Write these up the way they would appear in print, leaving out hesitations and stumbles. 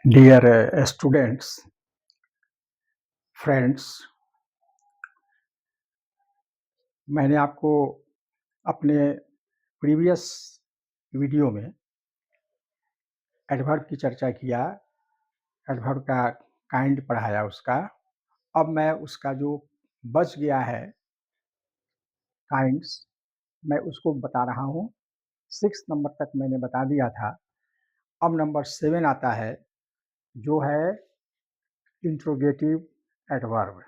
Dear students, friends, मैंने आपको अपने प्रीवियस वीडियो में एडवर्ब की चर्चा किया, एडवर्ब का काइंड पढ़ाया उसका। अब मैं उसका जो बच गया है काइंड्स, मैं उसको बता रहा हूँ। 6 नंबर तक मैंने बता दिया था। अब नंबर 7 आता है, जो है इंट्रोगेटिव एडवर्ब।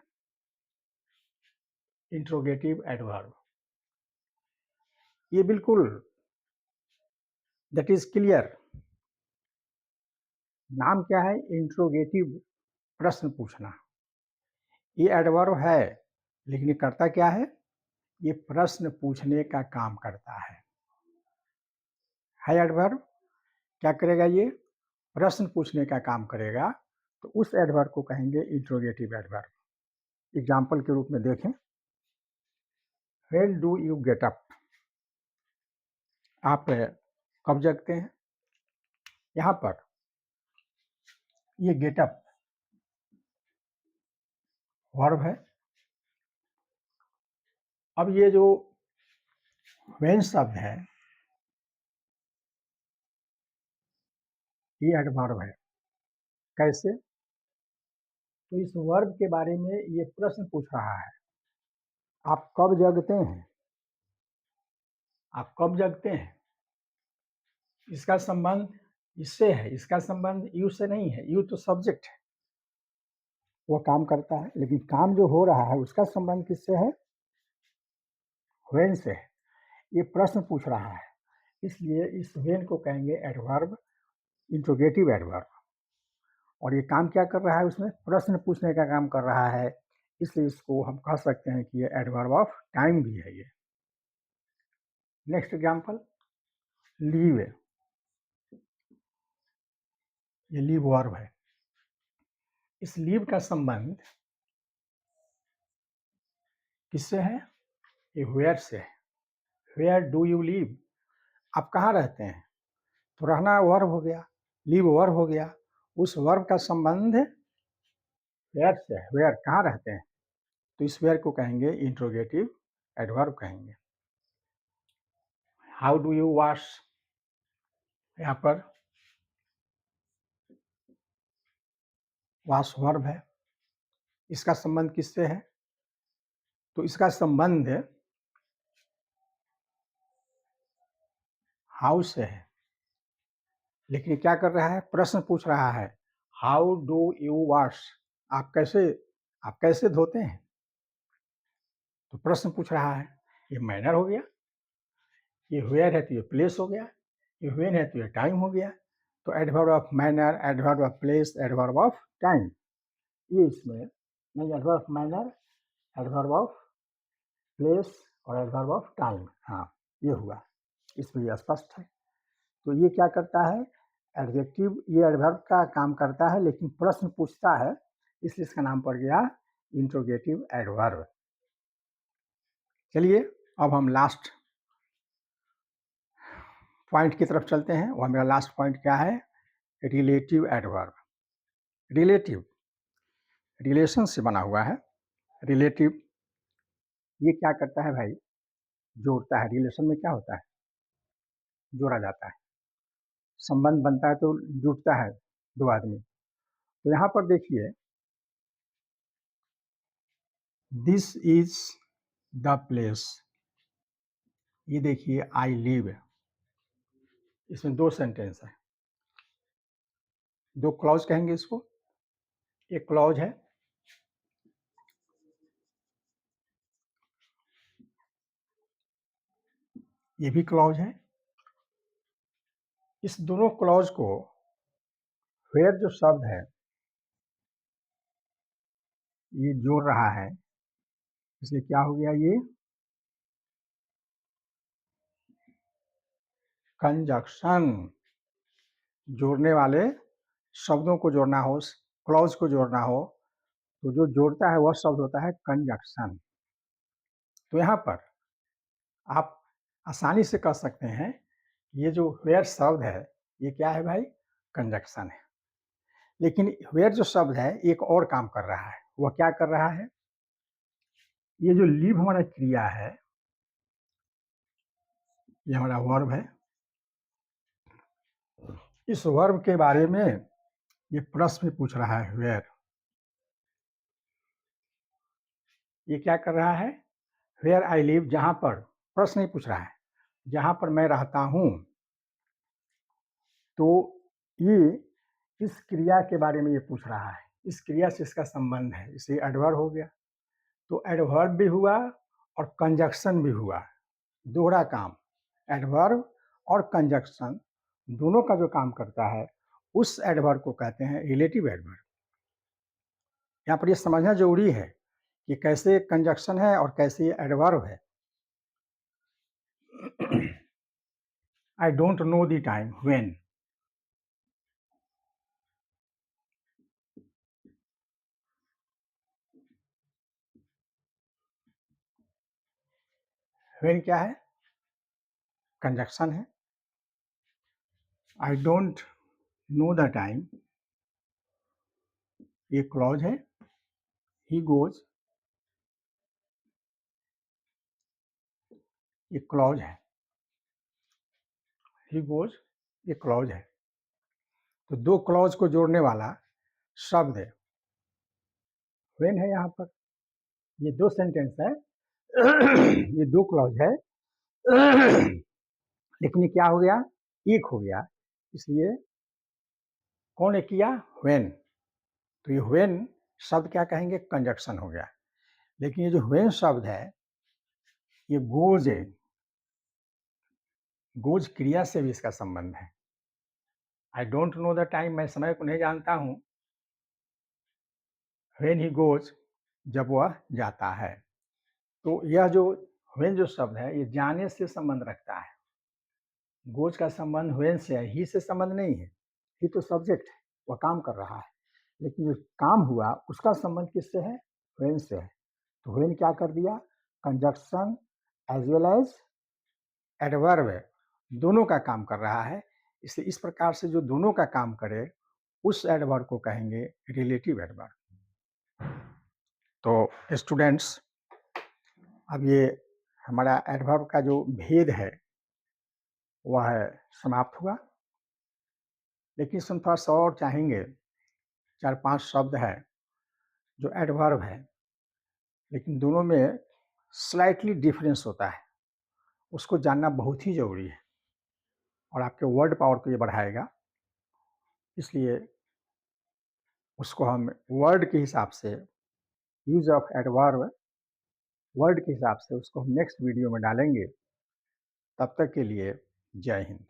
इंट्रोगेटिव एडवर्ब ये बिल्कुल दैट इज क्लियर। नाम क्या है? इंट्रोगेटिव, प्रश्न पूछना। ये एडवर्ब है, लेकिन ये करता क्या है? ये प्रश्न पूछने का काम करता है एडवर्ब। क्या करेगा? ये प्रश्न पूछने का काम करेगा, तो उस एडवर्ब को कहेंगे इंट्रोगेटिव एडवर्ब। एग्जाम्पल के रूप में देखें, when do you get up? आप कब जगते हैं? यहाँ पर ये गेट अप वर्ब है। अब ये जो व्हेन शब्द है, ये एडवर्ब है। कैसे? तो इस वर्ब के बारे में ये प्रश्न पूछ रहा है, आप कब जगते हैं? आप कब जगते हैं? इसका संबंध इससे है, इसका संबंध यू से नहीं है। यू तो सब्जेक्ट है, वो काम करता है, लेकिन काम जो हो रहा है उसका संबंध किससे है? व्हेन से है। ये प्रश्न पूछ रहा है, इसलिए इस व्हेन को कहेंगे एडवर्ब, इंट्रोगेटिव एडवर्ब। और ये काम क्या कर रहा है? उसमें प्रश्न पूछने का काम कर रहा है, इसलिए इसको हम कह सकते हैं कि ये एडवर्ब ऑफ टाइम भी है। ये नेक्स्ट एग्जाम्पल, लीव। ये लीव वर्ब है। इस लीव का संबंध किससे है? ये वेयर से है। Where do you live? आप कहाँ रहते हैं? तो रहना वर्ब हो गया, लीव वर्ब हो गया। उस वर्ब का संबंध वेयर से है। वेयर कहाँ रहते हैं? तो इस वेयर को कहेंगे इंट्रोगेटिव एडवर्ब कहेंगे। How do you wash? यहाँ पर वॉश वर्ब है। इसका संबंध किससे है? तो इसका संबंध हाउ से है, लेकिन क्या कर रहा है? प्रश्न पूछ रहा है, हाउ डू यू वॉश? आप कैसे धोते हैं? तो प्रश्न पूछ रहा है। ये मैनर हो गया, ये वेयर है तो ये प्लेस हो गया, ये व्हेन है तो ये टाइम हो गया। तो adverb of manner, adverb of place, adverb of time, ये इसमें नहीं। Adverb of manner, adverb of place और एडवर्ब ऑफ टाइम, हाँ ये हुआ। इसमें ये स्पष्ट है। तो ये क्या करता है? एडजेक्टिव, ये एडवर्ब का काम करता है, लेकिन प्रश्न पूछता है, इसलिए इसका नाम पड़ गया इंट्रोगेटिव एडवर्ब। चलिए अब हम लास्ट पॉइंट की तरफ चलते हैं। वह मेरा लास्ट पॉइंट क्या है? Relative adverb. रिलेटिव रिलेशन से बना हुआ है। रिलेटिव ये क्या करता है भाई? जोड़ता है। रिलेशन में क्या होता है? जोड़ा जाता है, संबंध बनता है तो जुड़ता है दो आदमी। तो यहाँ पर देखिए, दिस इज द प्लेस। ये देखिए, आई लिव। इसमें दो सेंटेंस है, दो क्लॉज कहेंगे इसको। एक क्लॉज है, ये भी क्लॉज है। इस दोनों क्लॉज को वेयर जो शब्द है ये जोड़ रहा है, इसलिए क्या हो गया? ये कंजक्शन। जोड़ने वाले शब्दों को जोड़ना हो, क्लॉज को जोड़ना हो, तो जो जोड़ता है वह शब्द होता है कंजक्शन। तो यहाँ पर आप आसानी से कह सकते हैं, ये जो वेयर शब्द है ये क्या है भाई? कंजक्शन है। लेकिन वेयर जो शब्द है एक और काम कर रहा है। वह क्या कर रहा है? ये जो लिव हमारा क्रिया है, ये हमारा वर्ब है। इस वर्ब के बारे में ये प्रश्न पूछ रहा है, वेयर। ये क्या कर रहा है? वेयर आई लिव, जहां पर, प्रश्न नहीं पूछ रहा है, जहां पर मैं रहता हूं। तो ये इस क्रिया के बारे में ये पूछ रहा है, इस क्रिया से इसका संबंध है, इसे एडवर्ब हो गया। तो एडवर्ब भी हुआ और कंजक्शन भी हुआ, दोहरा काम। एडवर्ब और कंजक्शन दोनों का जो काम करता है, उस एडवर्ब को कहते हैं रिलेटिव एडवर्ब। यहाँ पर ये समझना जरूरी है कि कैसे कंजक्शन है और कैसे एडवर्ब है। I don't know the time when. When क्या है? कंजक्शन है। I don't know the time, ये क्लॉज है। He goes, ये क्लॉज है। He goes, ये क्लॉज है। तो दो क्लॉज को जोड़ने वाला शब्द है when है यहाँ पर। ये दो सेंटेंस है, ये दो क्लॉज है, लेकिन ये क्या हो गया? एक हो गया। इसलिए कौन ने किया? when। तो ये when शब्द क्या कहेंगे? कंजक्शन हो गया। लेकिन ये जो when शब्द है, ये गोज है। गोज क्रिया से भी इसका संबंध है। I don't know the time, मैं समय को नहीं जानता हूं। व्हेन ही गोज, जब वह जाता है। तो यह जो व्हेन जो शब्द है, ये जाने से संबंध रखता है। गोज का संबंध व्हेन से है, ही से संबंध नहीं है। ही तो सब्जेक्ट है, वह काम कर रहा है। लेकिन जो काम हुआ उसका संबंध किससे है? व्हेन से है। तो व्हेन क्या कर दिया? Conjunction as well as adverb है, दोनों का काम कर रहा है। इसलिए इस प्रकार से जो दोनों का काम करे, उस एडवर्ब को कहेंगे रिलेटिव एडवर्ब। तो स्टूडेंट्स, अब ये हमारा एडवर्ब का जो भेद है वह समाप्त हुआ। लेकिन इसमें थोड़ा सा और चाहेंगे, 4-5 शब्द है जो एडवर्ब है, लेकिन दोनों में स्लाइटली डिफरेंस होता है। उसको जानना बहुत ही ज़रूरी है और आपके वर्ड पावर को ये बढ़ाएगा। इसलिए उसको हम वर्ड के हिसाब से, यूज ऑफ एडवर्ब वर्ड के हिसाब से उसको हम नेक्स्ट वीडियो में डालेंगे। तब तक के लिए जय हिंद।